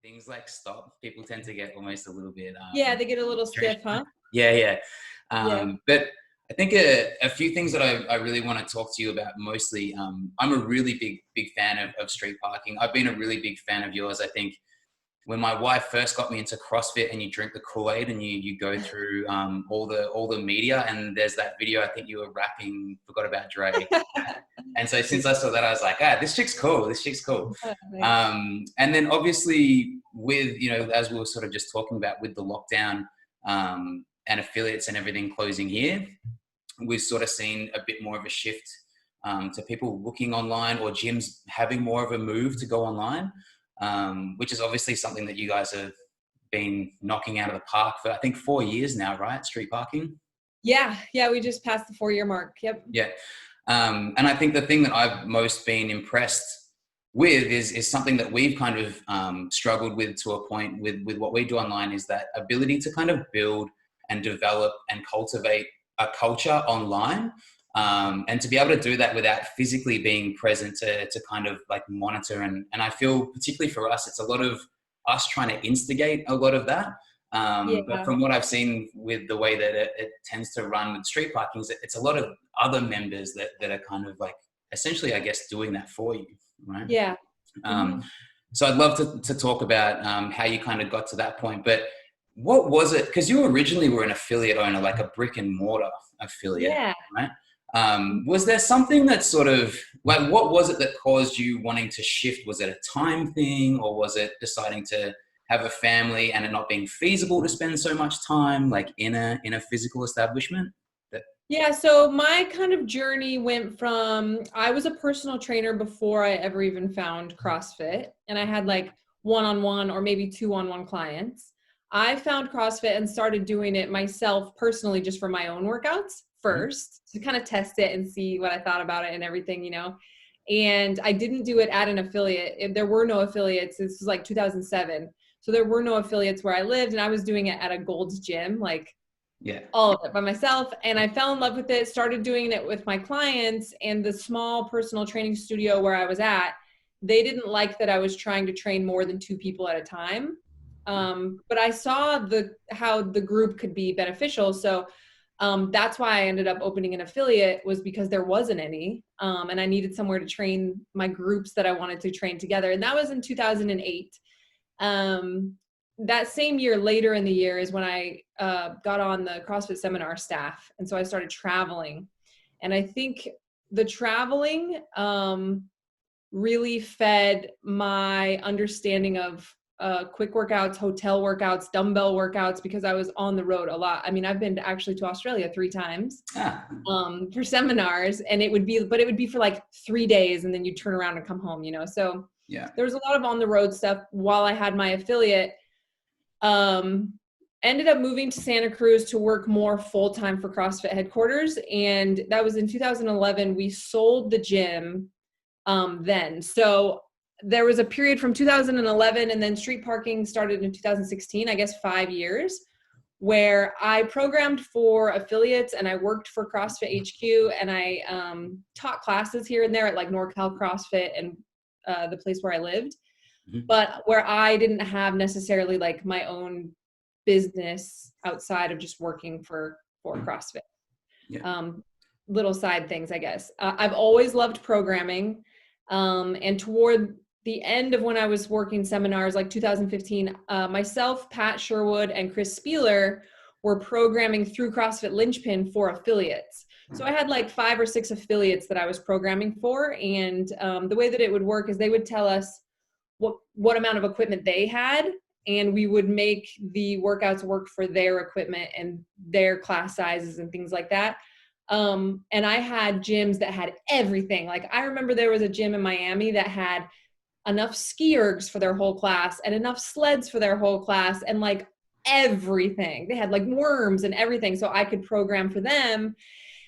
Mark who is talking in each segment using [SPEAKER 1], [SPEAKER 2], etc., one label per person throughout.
[SPEAKER 1] things like stop, people tend to get almost a little bit
[SPEAKER 2] Yeah, they get a little
[SPEAKER 1] strange.
[SPEAKER 2] stiff, huh?
[SPEAKER 1] Yeah.
[SPEAKER 2] Yeah.
[SPEAKER 1] But I think a few things that I really want to talk to you about mostly, I'm a really big fan of street parking. I've been a really big fan of yours. I think when my wife first got me into CrossFit, and you drink the Kool-Aid and you go through all the media, and there's that video, I think you were rapping Forgot About Dre. And so since I saw that, I was like, this chick's cool. This chick's cool. And then obviously with, as we were sort of just talking about with the lockdown and affiliates and everything closing here, we've sort of seen a bit more of a shift to people looking online, or gyms having more of a move to go online, which is obviously something that you guys have been knocking out of the park for, I think, 4 years now, right? Street parking.
[SPEAKER 2] Yeah. We just passed the 4-year mark. Yep.
[SPEAKER 1] Yeah. And I think the thing that I've most been impressed with is something that we've kind of struggled with to a point with what we do online, is that ability to kind of build and develop and cultivate a culture online, and to be able to do that without physically being present to kind of like monitor. And I feel particularly for us, it's a lot of us trying to instigate a lot of that. But from what I've seen with the way that it tends to run with street parking, it's a lot of other members that are kind of like essentially, I guess, doing that for you, right?
[SPEAKER 2] Yeah.
[SPEAKER 1] So I'd love to talk about how you kind of got to that point. But what was it? Because you originally were an affiliate owner, like a brick and mortar affiliate, right? Was there something that sort of like, what was it that caused you wanting to shift? Was it a time thing, or was it deciding to have a family and it not being feasible to spend so much time like in a physical establishment?
[SPEAKER 2] Yeah, so my kind of journey went from, I was a personal trainer before I ever even found CrossFit, and I had like one-on-one or maybe 2-on-1 clients. I found CrossFit and started doing it myself personally, just for my own workouts first, to kind of test it and see what I thought about it and everything, and I didn't do it at an affiliate. There were no affiliates. This was like 2007. So there were no affiliates where I lived, and I was doing it at a Gold's Gym, all of it by myself. And I fell in love with it, started doing it with my clients, and the small personal training studio where I was at, they didn't like that I was trying to train more than 2 people at a time. But I saw how the group could be beneficial. So that's why I ended up opening an affiliate, was because there wasn't any. And I needed somewhere to train my groups that I wanted to train together. And that was in 2008. That same year, later in the year, is when I got on the CrossFit seminar staff. And so I started traveling. And I think the traveling really fed my understanding of quick workouts, hotel workouts, dumbbell workouts, because I was on the road a lot. I mean, I've been actually to Australia 3 times for seminars, and it would be for like 3 days, and then you turn around and come home, So there was a lot of on the road stuff while I had my affiliate. Ended up moving to Santa Cruz to work more full-time for CrossFit headquarters. And that was in 2011. We sold the gym then. So there was a period from 2011, and then street parking started in 2016, I guess 5 years, where I programmed for affiliates and I worked for CrossFit HQ, and I taught classes here and there at like NorCal CrossFit and the place where I lived. But where I didn't have necessarily like my own business outside of just working for CrossFit. Little side things, I guess. I've always loved programming. And toward the end of when I was working seminars, like 2015, myself, Pat Sherwood, and Chris Spieler were programming through CrossFit Linchpin for affiliates. So I had like 5 or 6 affiliates that I was programming for. And the way that it would work is they would tell us what amount of equipment they had, and we would make the workouts work for their equipment and their class sizes and things like that. And I had gyms that had everything. Like I remember there was a gym in Miami that had enough ski ergs for their whole class and enough sleds for their whole class, and like everything. They had like worms and everything, so I could program for them.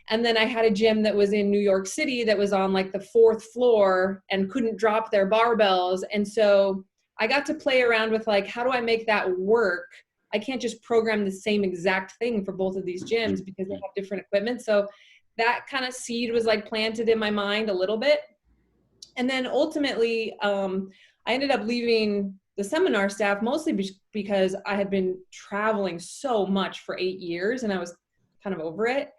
[SPEAKER 2] And then I had a gym that was in New York City that was on like the 4th floor and couldn't drop their barbells. And so I got to play around with like, how do I make that work? I can't just program the same exact thing for both of these gyms because they have different equipment. So that kind of seed was like planted in my mind a little bit. And then ultimately, I ended up leaving the seminar staff, mostly because I had been traveling so much for 8 years and I was kind of over it.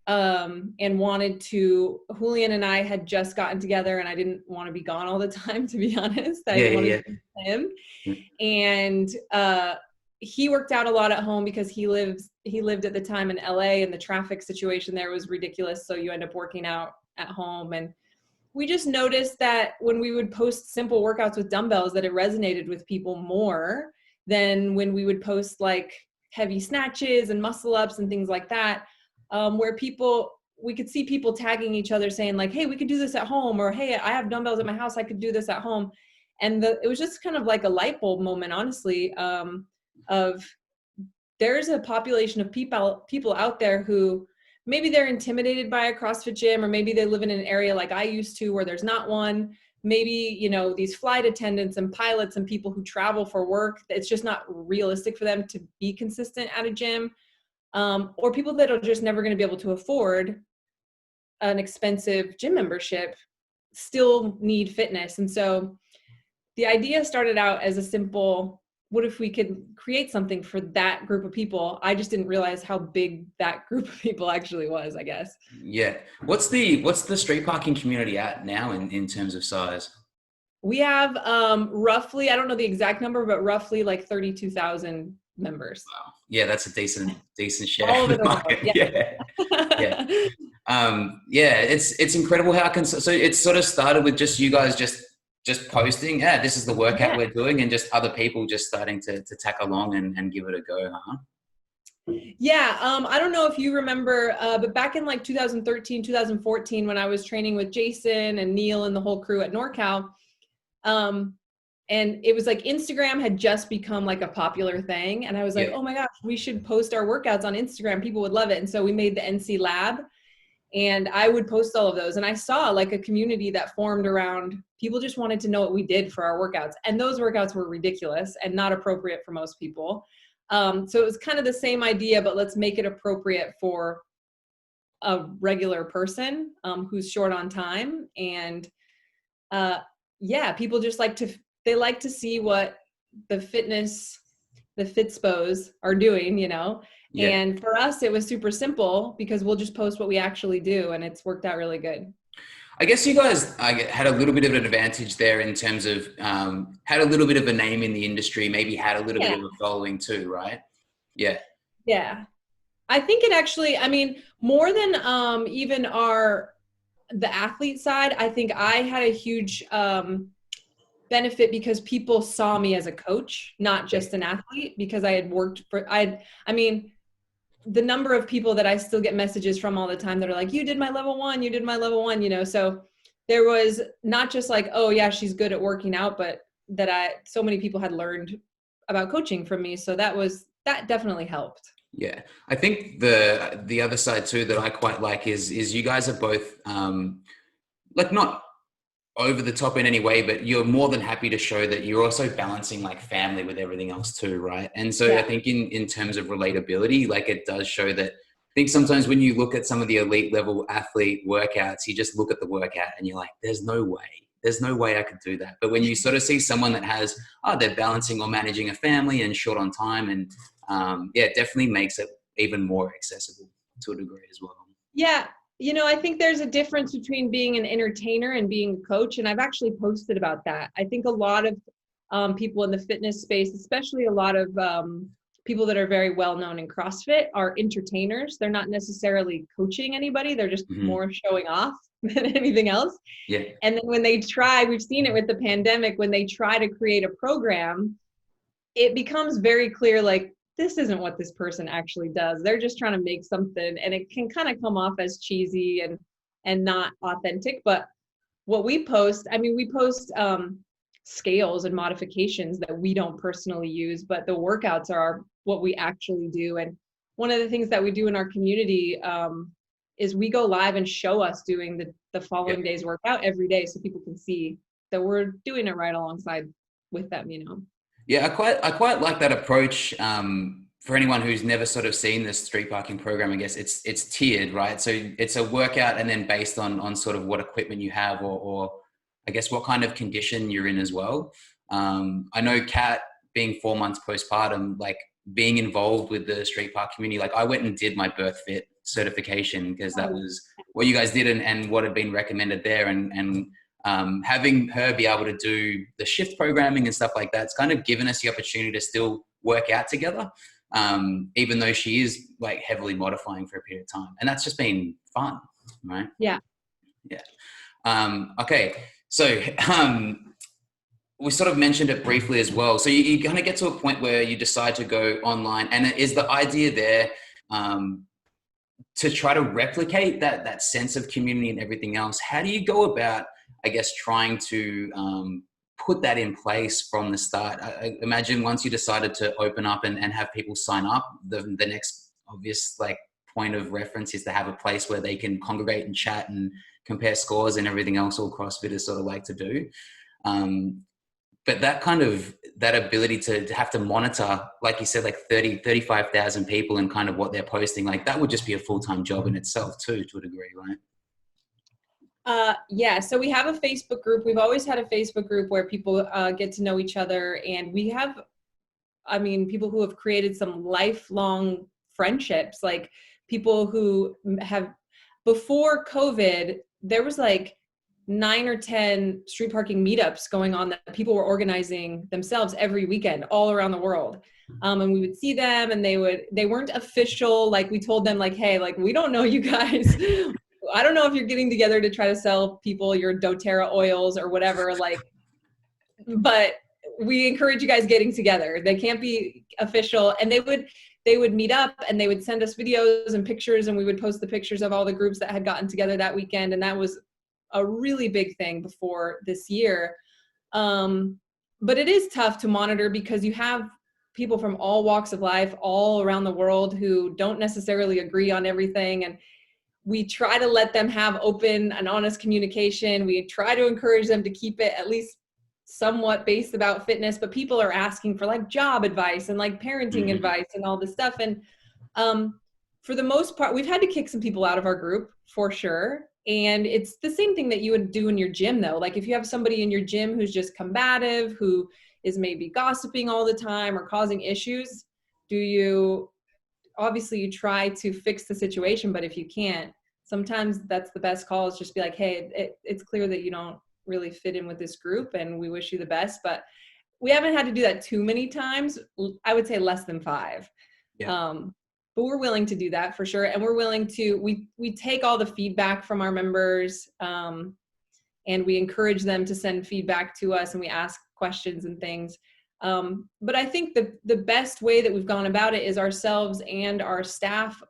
[SPEAKER 2] And wanted to, Julian and I had just gotten together and I didn't want to be gone all the time, to be honest. I wanted to be with him. And he worked out a lot at home because he lived at the time in LA, and the traffic situation there was ridiculous. So you end up working out at home. And we just noticed that when we would post simple workouts with dumbbells, that it resonated with people more than when we would post like heavy snatches and muscle ups and things like that. Where we could see people tagging each other saying like, hey, we could do this at home, or hey, I have dumbbells at my house, I could do this at home. And it was just kind of like a light bulb moment, honestly, of there's a population of people out there who maybe they're intimidated by a CrossFit gym, or maybe they live in an area like I used to where there's not one. Maybe, you know, these flight attendants and pilots and people who travel for work, it's just not realistic for them to be consistent at a gym. Or people that are just never going to be able to afford an expensive gym membership still need fitness. And so the idea started out as a simple, what if we could create something for that group of people? I just didn't realize how big that group of people actually was, I guess.
[SPEAKER 1] Yeah. What's the street parking community at now in terms of size?
[SPEAKER 2] We have roughly, I don't know the exact number, but roughly like 32,000 members.
[SPEAKER 1] Wow. Yeah, that's a decent share
[SPEAKER 2] All
[SPEAKER 1] of
[SPEAKER 2] over
[SPEAKER 1] the
[SPEAKER 2] the world.
[SPEAKER 1] market.
[SPEAKER 2] Yeah.
[SPEAKER 1] Yeah. It's incredible how so it sort of started with just you guys just posting, this is the workout we're doing, and just other people just starting to tack along and give it a go, huh?
[SPEAKER 2] Yeah. I don't know if you remember, but back in like 2013, 2014, when I was training with Jason and Neil and the whole crew at NorCal, and it was like Instagram had just become like a popular thing. And I was like, oh my gosh, we should post our workouts on Instagram. People would love it. And so we made the NC Lab, and I would post all of those. And I saw like a community that formed around people just wanted to know what we did for our workouts. And those workouts were ridiculous and not appropriate for most people. So it was kind of the same idea, but let's make it appropriate for a regular person who's short on time. And people just like to see what the Fitspos are doing, you know? Yeah. And for us, it was super simple because we'll just post what we actually do, and it's worked out really good.
[SPEAKER 1] I guess you guys had a little bit of an advantage there in terms of had a little bit of a name in the industry, maybe had a little bit of a following too, right? Yeah.
[SPEAKER 2] Yeah. I think it actually, I mean, more than even the athlete side, I think I had a huge benefit because people saw me as a coach, not just an athlete, because I had worked the number of people that I still get messages from all the time that are like, you did my level one, you know? So there was not just like, oh yeah, she's good at working out, but so many people had learned about coaching from me. So that definitely helped.
[SPEAKER 1] Yeah. I think the other side too that I quite like is you guys are both like not over the top in any way, but you're more than happy to show that you're also balancing like family with everything else too, right? And so I think in terms of relatability, like it does show that I think sometimes when you look at some of the elite level athlete workouts, you just look at the workout and you're like, there's no way I could do that. But when you sort of see someone that has, they're balancing or managing a family and short on time, and it definitely makes it even more accessible to a degree as well.
[SPEAKER 2] Yeah. You know, I think there's a difference between being an entertainer and being a coach. And I've actually posted about that. I think a lot of people in the fitness space, especially a lot of people that are very well known in CrossFit, are entertainers. They're not necessarily coaching anybody. They're just more showing off than anything else. Yeah. And then when they try, we've seen it with the pandemic, when they try to create a program, it becomes very clear, like, this isn't what this person actually does. They're just trying to make something, and it can kind of come off as cheesy and not authentic. But what we post, we post scales and modifications that we don't personally use, but the workouts are what we actually do. And one of the things that we do in our community is we go live and show us doing the following day's workout every day, so people can see that we're doing it right alongside with them, you know.
[SPEAKER 1] Yeah, I quite like that approach. For anyone who's never sort of seen this street parking program, I guess it's tiered, right? So it's a workout, and then based on sort of what equipment you have, or I guess what kind of condition you're in as well. I know Kat, being 4 months postpartum, like being involved with the street park community, like I went and did my birth fit certification because that was what you guys did and what had been recommended there. And having her be able to do the shift programming and stuff like that, it's kind of given us the opportunity to still work out together, even though she is like heavily modifying for a period of time. And that's just been fun, right?
[SPEAKER 2] Yeah.
[SPEAKER 1] Okay. So, we sort of mentioned it briefly as well. So you kind of get to a point where you decide to go online, and is the idea there to try to replicate that sense of community and everything else? How do you go about, I guess, trying to put that in place from the start? I imagine once you decided to open up and have people sign up, the next obvious like point of reference is to have a place where they can congregate and chat and compare scores and everything else all CrossFitters sort of like to do. But that ability to have to monitor, like you said, like 35,000 people and kind of what they're posting, like that would just be a full-time job in itself too, to a degree, right?
[SPEAKER 2] Yeah, so we have a Facebook group. We've always had a Facebook group where people get to know each other. And we have, people who have created some lifelong friendships, like people who have, before COVID, there was like 9 or 10 street parking meetups going on that people were organizing themselves every weekend all around the world. And we would see them, and they weren't official. Like we told them like, hey, like, we don't know you guys. I don't know if you're getting together to try to sell people your doTERRA oils or whatever, like, but we encourage you guys getting together. They can't be official. And they would meet up, and they would send us videos and pictures, and we would post the pictures of all the groups that had gotten together that weekend. And that was a really big thing before this year. But it is tough to monitor because you have people from all walks of life all around the world who don't necessarily agree on everything. And we try to let them have open and honest communication. We try to encourage them to keep it at least somewhat based about fitness, but people are asking for like job advice and like parenting advice and all this stuff. And for the most part, we've had to kick some people out of our group for sure. And it's the same thing that you would do in your gym though. Like if you have somebody in your gym who's just combative, who is maybe gossiping all the time or causing issues, obviously you try to fix the situation, but if you can't, sometimes that's the best call, is just be like, hey, it's clear that you don't really fit in with this group and we wish you the best. But we haven't had to do that too many times. I would say less than 5.
[SPEAKER 1] Yeah.
[SPEAKER 2] But we're willing to do that for sure. And we're willing to, we take all the feedback from our members, and we encourage them to send feedback to us, and we ask questions and things. But I think the best way that we've gone about it is ourselves and our staff.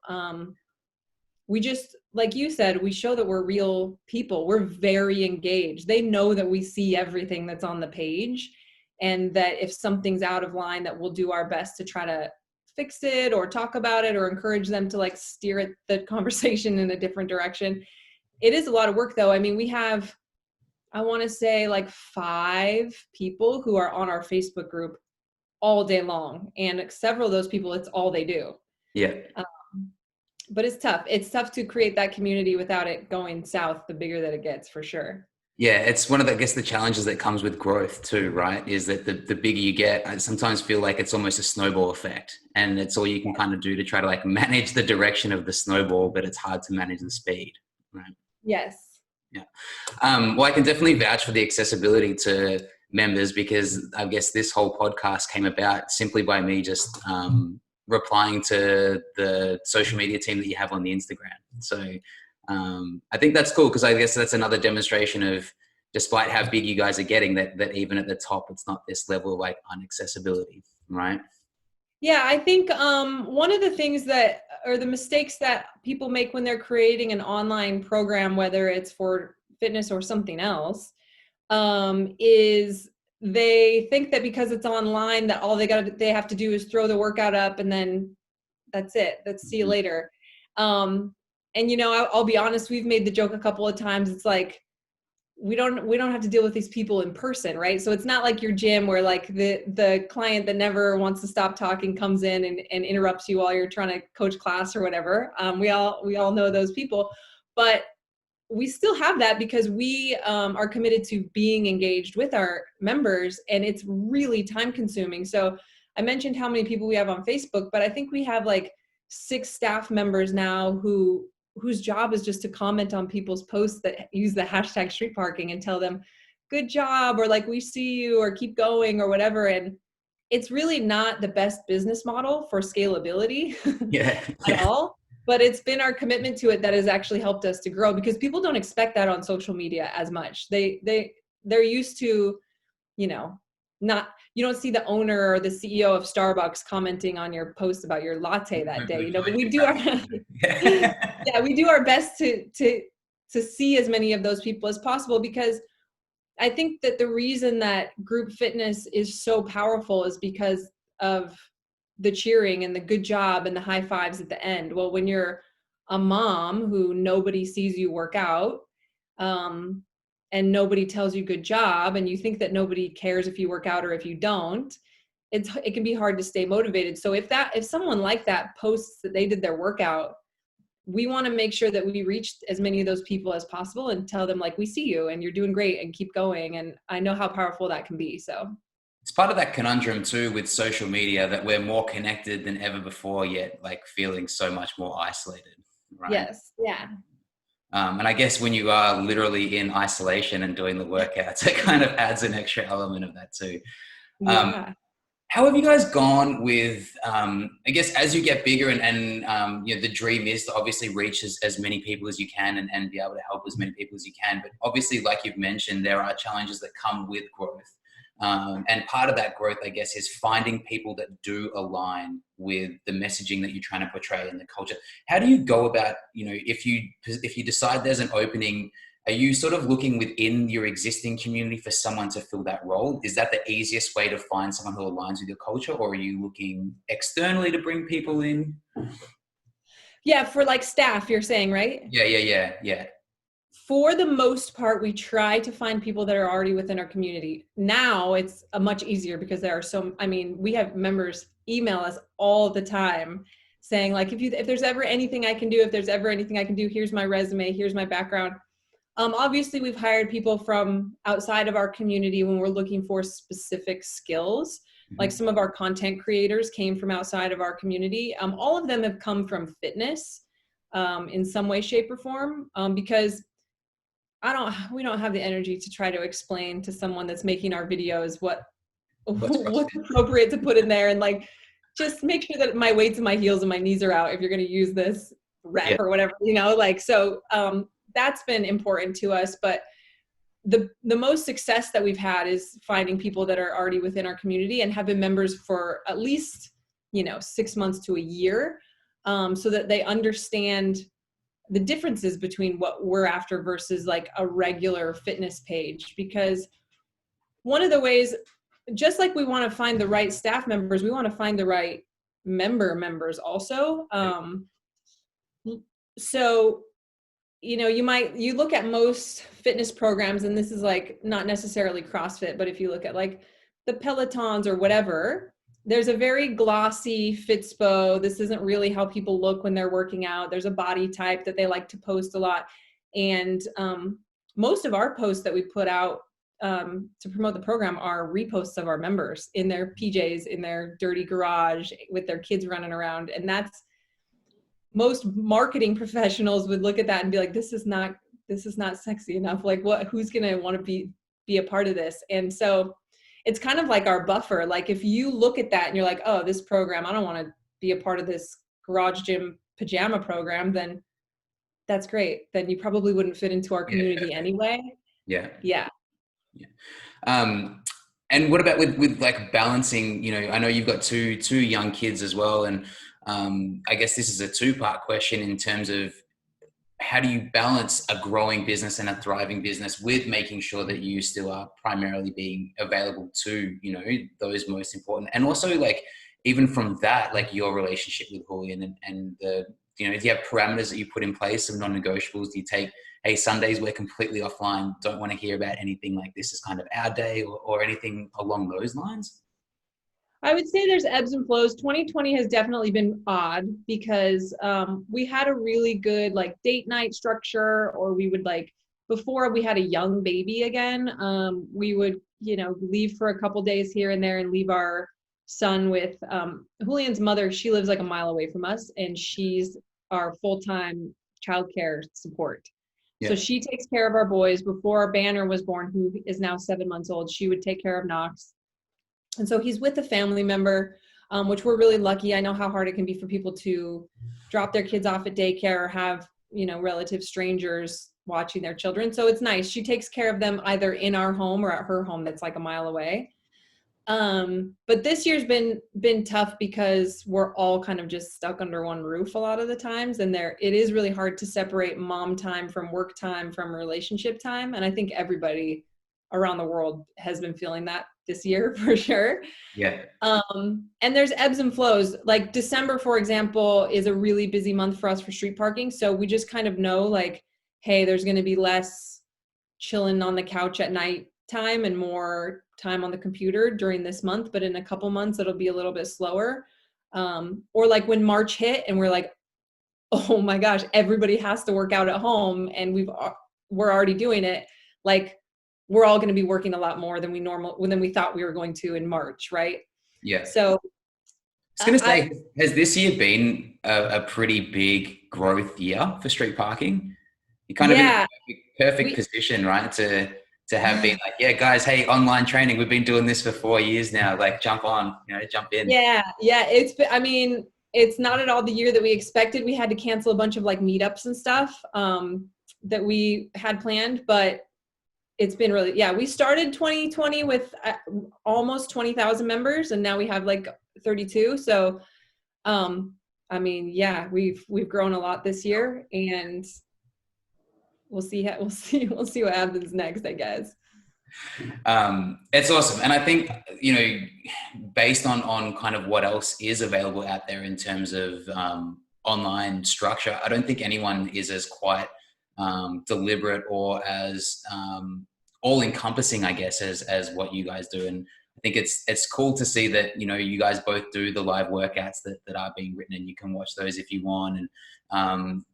[SPEAKER 2] We just, like you said, we show that we're real people. We're very engaged. They know that we see everything that's on the page, and that if something's out of line, that we'll do our best to try to fix it or talk about it or encourage them to like steer the conversation in a different direction. It is a lot of work though. I mean, we have, I want to say like 5 people who are on our Facebook group all day long. And several of those people, it's all they do.
[SPEAKER 1] Yeah.
[SPEAKER 2] But it's tough. It's tough to create that community without it going south, the bigger that it gets, for sure.
[SPEAKER 1] Yeah, it's one of the, I guess, the challenges that comes with growth too, right? Is that the bigger you get, I sometimes feel like it's almost a snowball effect, and it's all you can kind of do to try to like manage the direction of the snowball, but it's hard to manage the speed, right?
[SPEAKER 2] Yes.
[SPEAKER 1] Yeah. Well, I can definitely vouch for the accessibility to members, because I guess this whole podcast came about simply by me just replying to the social media team that you have on the Instagram. So I think that's cool, because I guess that's another demonstration of, despite how big you guys are getting, that even at the top, it's not this level of like unaccessibility, right?
[SPEAKER 2] Yeah, I think one of the things that, or the mistakes that people make when they're creating an online program, whether it's for fitness or something else, is they think that because it's online, that all they have to do is throw the workout up and then that's it. That's see you later. And I'll be honest, we've made the joke a couple of times. It's like, we don't have to deal with these people in person, right? So it's not like your gym where like the client that never wants to stop talking comes in and interrupts you while you're trying to coach class or whatever. We all know those people, but we still have that because we are committed to being engaged with our members, and it's really time consuming. So I mentioned how many people we have on Facebook, but I think we have like 6 staff members now whose job is just to comment on people's posts that use the hashtag street parking and tell them good job, or like we see you, or keep going, or whatever. And it's really not the best business model for scalability
[SPEAKER 1] Yeah.
[SPEAKER 2] at
[SPEAKER 1] Yeah.
[SPEAKER 2] all, but it's been our commitment to it that has actually helped us to grow, because people don't expect that on social media as much. They're used to, you know, not, you don't see the owner or the CEO of Starbucks commenting on your post about your latte that day, you know, but we do our yeah, we do our best to see as many of those people as possible, because I think that the reason that group fitness is so powerful is because of the cheering and the good job and the high fives at the end. Well, when you're a mom who nobody sees you work out, and nobody tells you good job, and you think that nobody cares if you work out or if you don't, it can be hard to stay motivated. So if someone like that posts that they did their workout, we want to make sure that we reach as many of those people as possible and tell them, like, we see you and you're doing great and keep going. And I know how powerful that can be. So
[SPEAKER 1] It's part of that conundrum too with social media, that we're more connected than ever before, yet like feeling so much more isolated, right?
[SPEAKER 2] yes. Yeah.
[SPEAKER 1] And I guess when you are literally in isolation and doing the workouts, it kind of adds an extra element of that too.
[SPEAKER 2] Yeah.
[SPEAKER 1] How have you guys gone with, I guess, as you get bigger and you know, the dream is to obviously reach as many people as you can and be able to help as many people as you can. But obviously, like you've mentioned, there are challenges that come with growth. And part of that growth, I guess, is finding people that do align with the messaging that you're trying to portray in the culture. How do you go about, you know, if you decide there's an opening, are you sort of looking within your existing community for someone to fill that role? Is that the easiest way to find someone who aligns with your culture, or are you looking externally to bring people in?
[SPEAKER 2] Yeah. For like staff, you're saying, right?
[SPEAKER 1] Yeah.
[SPEAKER 2] For the most part, we try to find people that are already within our community. Now it's a much easier because there are we have members email us all the time saying, like, if there's ever anything I can do, here's my resume, here's my background. Obviously, we've hired people from outside of our community when we're looking for specific skills.
[SPEAKER 1] Mm-hmm.
[SPEAKER 2] Like some of our content creators came from outside of our community. All of them have come from fitness in some way, shape, or form, because we don't have the energy to try to explain to someone that's making our videos what's appropriate to put in there, and like, just make sure that my weights and my heels and my knees are out if you're going to use this rep or whatever, you know, like, so that's been important to us. But the most success that we've had is finding people that are already within our community and have been members for at least, 6 months to a year, so that they understand the differences between what we're after versus like a regular fitness page. Because one of the ways, just like we want to find the right staff members, we want to find the right members also. So, you look at most fitness programs, and this is like not necessarily CrossFit, but if you look at like the Pelotons or whatever, there's a very glossy Fitspo. This isn't really how people look when they're working out. There's a body type that they like to post a lot. And most of our posts that we put out to promote the program are reposts of our members in their PJs, in their dirty garage with their kids running around. And that's, most marketing professionals would look at that and be like, this is not sexy enough. Like, who's going to want to be a part of this? And so it's kind of like our buffer. Like, if you look at that and you're like, oh, this program, I don't want to be a part of this garage gym pajama program, then that's great. Then you probably wouldn't fit into our community anyway. Yeah.
[SPEAKER 1] And what about with like balancing, I know you've got two young kids as well. And I guess this is a 2-part question in terms of, how do you balance a growing business and a thriving business with making sure that you still are primarily being available to, those most important, and also like, even from that, like your relationship with Julian and the, do you have parameters that you put in place, some non-negotiables? Do you take, hey, Sundays we're completely offline, don't want to hear about anything, like this is kind of our day, or anything along those lines?
[SPEAKER 2] I would say there's ebbs and flows. 2020 has definitely been odd because we had a really good like date night structure, or we would like, before we had a young baby again, we would, leave for a couple days here and there and leave our son with Julian's mother. She lives like a mile away from us, and she's our full-time childcare support. So
[SPEAKER 1] Yeah.
[SPEAKER 2] she takes care of our boys. Before Banner was born, who is now 7 months old, she would take care of Knox. And so he's with a family member, which we're really lucky. I know how hard it can be for people to drop their kids off at daycare or have, relative strangers watching their children. So it's nice. She takes care of them either in our home or at her home that's like a mile away. But this year's been tough because we're all kind of just stuck under one roof a lot of the times. And it is really hard to separate mom time from work time from relationship time. And I think everybody around the world has been feeling that this year for sure.
[SPEAKER 1] Yeah.
[SPEAKER 2] And there's ebbs and flows. Like December, for example, is a really busy month for us for street parking. So we just kind of know like, hey, there's going to be less chilling on the couch at night time and more time on the computer during this month. But in a couple months, it'll be a little bit slower. Or like when March hit and we're like, oh my gosh, everybody has to work out at home and we're already doing it. Like, we're all going to be working a lot more than we thought we were going to in March, right?
[SPEAKER 1] Yeah.
[SPEAKER 2] So
[SPEAKER 1] I was going to say, has this year been a pretty big growth year for street parking? You're kind of in the perfect position, right? To have been like, yeah, guys, hey, online training, we've been doing this for 4 years now. Like, jump on, jump in.
[SPEAKER 2] Yeah. It's not at all the year that we expected. We had to cancel a bunch of like meetups and stuff that we had planned, but it's been really, we started 2020 with almost 20,000 members, and now we have like 32. So, we've grown a lot this year, and we'll see what happens next, I guess.
[SPEAKER 1] It's awesome. And I think, based on kind of what else is available out there in terms of online structure, I don't think anyone is as quite deliberate or as all-encompassing, I guess, as what you guys do. And I think it's cool to see that, you guys both do the live workouts that are being written, and you can watch those if you want. And,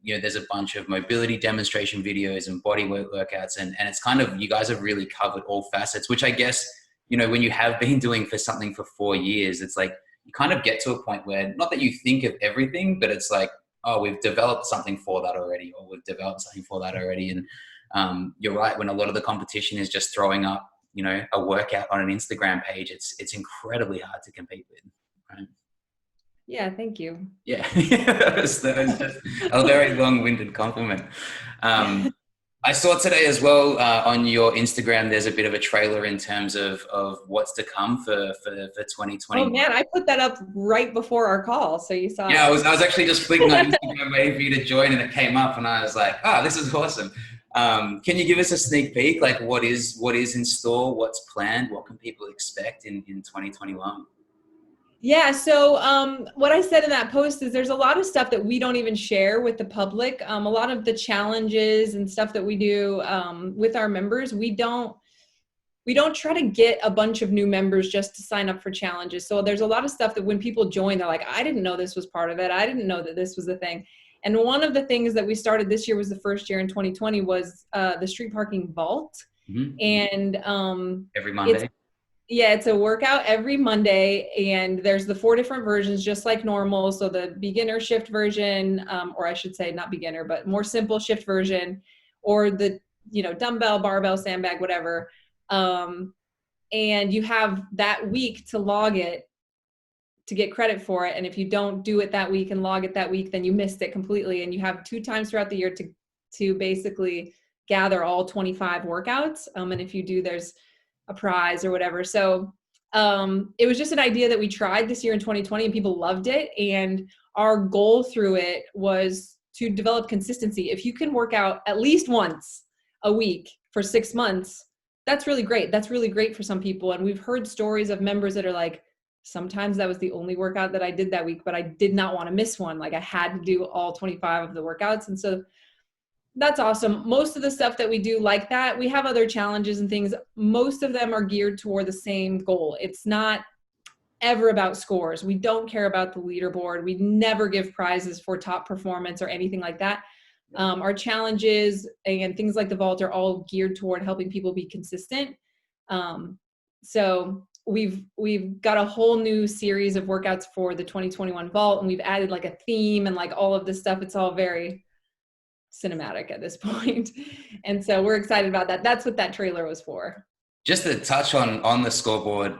[SPEAKER 1] there's a bunch of mobility demonstration videos and bodywork workouts. And it's kind of, you guys have really covered all facets, which I guess, when you have been doing something for 4 years, it's like, you kind of get to a point where, not that you think of everything, but it's like, oh, we've developed something for that already, or we've developed something for that already. And you're right, when a lot of the competition is just throwing up, a workout on an Instagram page, it's incredibly hard to compete with, right?
[SPEAKER 2] Yeah, thank you.
[SPEAKER 1] Yeah, that was just a very long-winded compliment. I saw today as well on your Instagram, there's a bit of a trailer in terms of what's to come for 2020.
[SPEAKER 2] Oh man, I put that up right before our call, so you saw.
[SPEAKER 1] Yeah, I was actually just flicking on Instagram waiting for you to join, and it came up, and I was like, oh, this is awesome. Can you give us a sneak peek? Like, what is in store? What's planned? What can people expect in 2021?
[SPEAKER 2] Yeah. So what I said in that post is there's a lot of stuff that we don't even share with the public. A lot of the challenges and stuff that we do with our members, we don't try to get a bunch of new members just to sign up for challenges. So there's a lot of stuff that when people join, they're like, I didn't know this was part of it. I didn't know that this was the thing. And one of the things that we started this year was the first year in 2020 was the street parking vault.
[SPEAKER 1] Mm-hmm.
[SPEAKER 2] And
[SPEAKER 1] every Monday.
[SPEAKER 2] It's a workout every Monday, and there's the 4 different versions, just like normal. So the beginner shift version, or I should say not beginner, but more simple shift version, or the, dumbbell, barbell, sandbag, whatever. And you have that week to log it to get credit for it. And if you don't do it that week and log it that week, then you missed it completely. And you have 2 times throughout the year to basically gather all 25 workouts. And if you do, there's a prize or whatever. So it was just an idea that we tried this year in 2020, and people loved it. And our goal through it was to develop consistency. If you can work out at least once a week for 6 months, that's really great. That's really great for some people. And we've heard stories of members that are like, sometimes that was the only workout that I did that week, but I did not want to miss one. Like, I had to do all 25 of the workouts. And so that's awesome. Most of the stuff that we do like that, we have other challenges and things. Most of them are geared toward the same goal. It's not, ever about scores. We don't care about the leaderboard. We never give prizes for top performance or anything like that. Our challenges and things like the vault are all geared toward helping people be consistent. So we've got a whole new series of workouts for the 2021 vault, and we've added like a theme and like all of this stuff. It's all very cinematic at this point. And so we're excited about that. That's what that trailer was for.
[SPEAKER 1] Just to touch on the scoreboard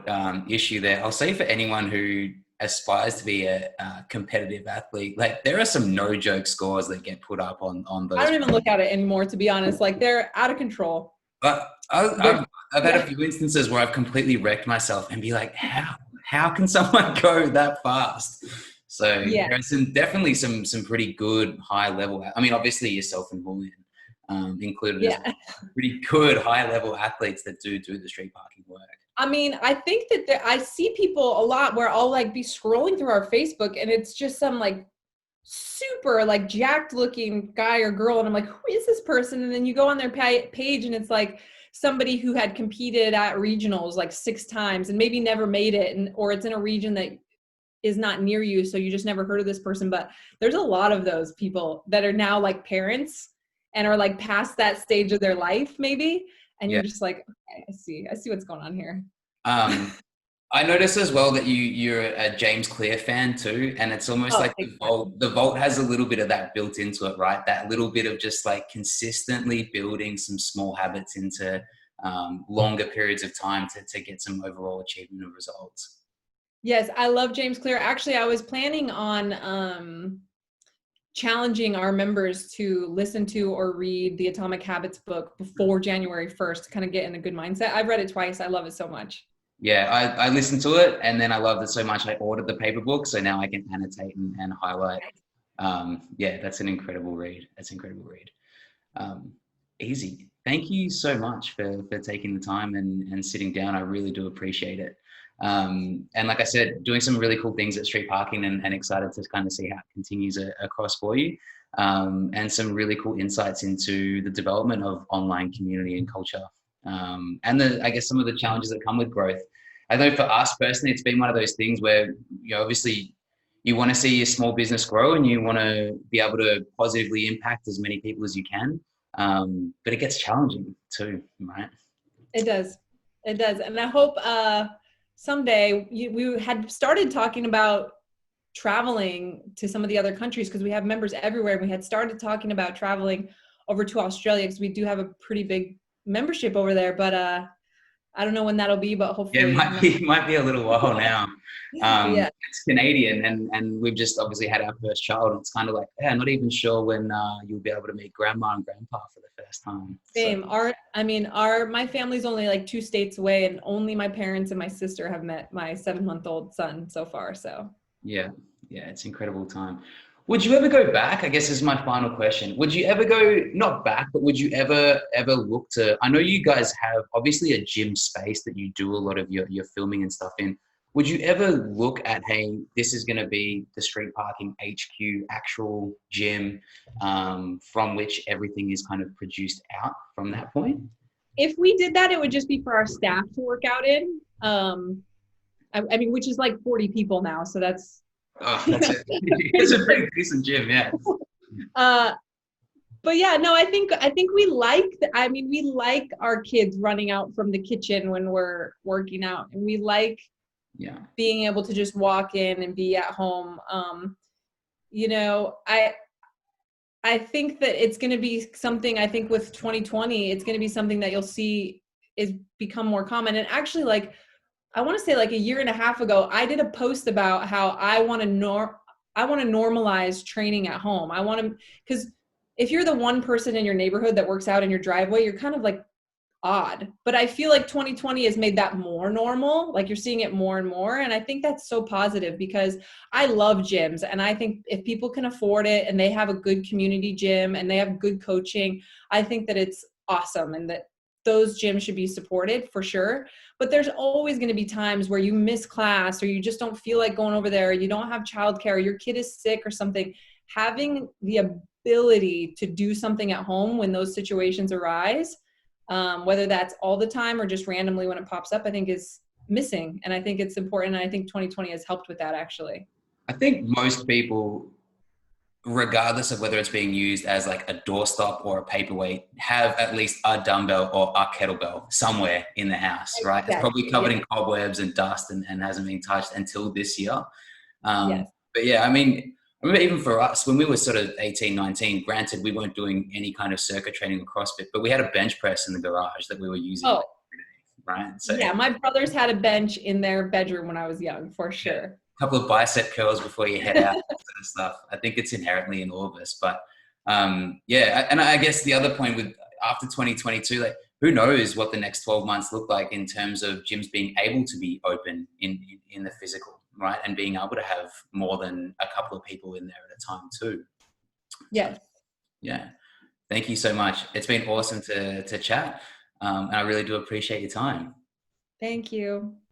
[SPEAKER 1] issue there, I'll say for anyone who aspires to be a competitive athlete, like there are some no joke scores that get put up on those.
[SPEAKER 2] I don't even look at it anymore, to be honest. Like they're out of control.
[SPEAKER 1] But I've had a few instances where I've completely wrecked myself and be like, how can someone go that fast? So there's definitely some pretty good high level. I mean, obviously yourself and Julian included as well, pretty good high level athletes that do the street parking work.
[SPEAKER 2] I mean, I think that I see people a lot where I'll like be scrolling through our Facebook and it's just some like super like jacked looking guy or girl. And I'm like, who is this person? And then you go on their page and it's like somebody who had competed at regionals like 6 times and maybe never made it. Or it's in a region that is not near you. So you just never heard of this person. But there's a lot of those people that are now like parents and are like past that stage of their life maybe. And you're just like, okay, I see what's going on here.
[SPEAKER 1] I noticed as well that you're a James Clear fan too. And it's almost like the vault has a little bit of that built into it, right? That little bit of just like consistently building some small habits into longer periods of time to get some overall achievement of results.
[SPEAKER 2] Yes, I love James Clear. Actually, I was planning on challenging our members to listen to or read the Atomic Habits book before January 1st to kind of get in a good mindset. I've read it twice. I love it so much.
[SPEAKER 1] Yeah, I listened to it and then I loved it so much I ordered the paper book, so now I can annotate and highlight. That's an incredible read. Easy. Thank you so much for taking the time and sitting down. I really do appreciate it. And like I said, doing some really cool things at street parking and excited to kind of see how it continues across for you. And some really cool insights into the development of online community and culture. And I guess some of the challenges that come with growth. I know for us personally, it's been one of those things where, obviously you want to see your small business grow and you want to be able to positively impact as many people as you can. But it gets challenging too, right?
[SPEAKER 2] It does. And I hope someday we had started talking about traveling to some of the other countries because we have members everywhere. We had started talking about traveling over to Australia because we do have a pretty big membership over there, but I don't know when that'll be, but hopefully
[SPEAKER 1] it might be a little while now. It's Canadian and we've just obviously had our first child. And it's kind of like, I'm not even sure when you'll be able to meet grandma and grandpa for the first time.
[SPEAKER 2] Same. So. My family's only like 2 states away and only my parents and my sister have met my 7-month-old son so far. So
[SPEAKER 1] yeah, it's an incredible time. Would you ever go back? I guess is my final question. Would you ever go, not back, but would you ever look to, I know you guys have obviously a gym space that you do a lot of your filming and stuff in. Would you ever look at, hey, this is going to be the street parking HQ actual gym from which everything is kind of produced out from that point?
[SPEAKER 2] If we did that, it would just be for our staff to work out in. I mean, which is like 40 people now. So that's
[SPEAKER 1] it's a pretty decent gym, yeah.
[SPEAKER 2] But yeah, no, I think we like our kids running out from the kitchen when we're working out, and we like being able to just walk in and be at home. I think that it's going to be something, I think with 2020, it's going to be something that you'll see is become more common. And actually, like, I want to say like a year and a half ago, I did a post about how I want to normalize training at home. Because if you're the one person in your neighborhood that works out in your driveway, you're kind of like odd. But I feel like 2020 has made that more normal. Like you're seeing it more and more. And I think that's so positive because I love gyms. And I think if people can afford it and they have a good community gym and they have good coaching, I think that it's awesome and that those gyms should be supported for sure. But there's always going to be times where you miss class or you just don't feel like going over there. You don't have childcare, or your kid is sick or something. Having the ability to do something at home when those situations arise, whether that's all the time or just randomly when it pops up, I think is missing. And I think it's important. And I think 2020 has helped with that, actually.
[SPEAKER 1] I think most people, regardless of whether it's being used as like a doorstop or a paperweight, have at least a dumbbell or a kettlebell somewhere in the house, right? It's
[SPEAKER 2] Exactly.
[SPEAKER 1] probably covered in cobwebs and dust and hasn't been touched until this year.
[SPEAKER 2] Yes.
[SPEAKER 1] But yeah, I mean, I remember even for us, when we were sort of 18, 19, granted, we weren't doing any kind of circuit training or CrossFit, but we had a bench press in the garage that we were using
[SPEAKER 2] Oh,
[SPEAKER 1] like every day, right? So
[SPEAKER 2] yeah. My brothers had a bench in their bedroom when I was young, for sure.
[SPEAKER 1] a couple of bicep curls before you head out, that sort of stuff. I think it's inherently in all of us. But yeah, and I guess the other point with after 2022, like who knows what the next 12 months look like in terms of gyms being able to be open in the physical, right? And being able to have more than a couple of people in there at a time too.
[SPEAKER 2] Yes.
[SPEAKER 1] So, yeah. Thank you so much. It's been awesome to chat. And I really do appreciate your time.
[SPEAKER 2] Thank you.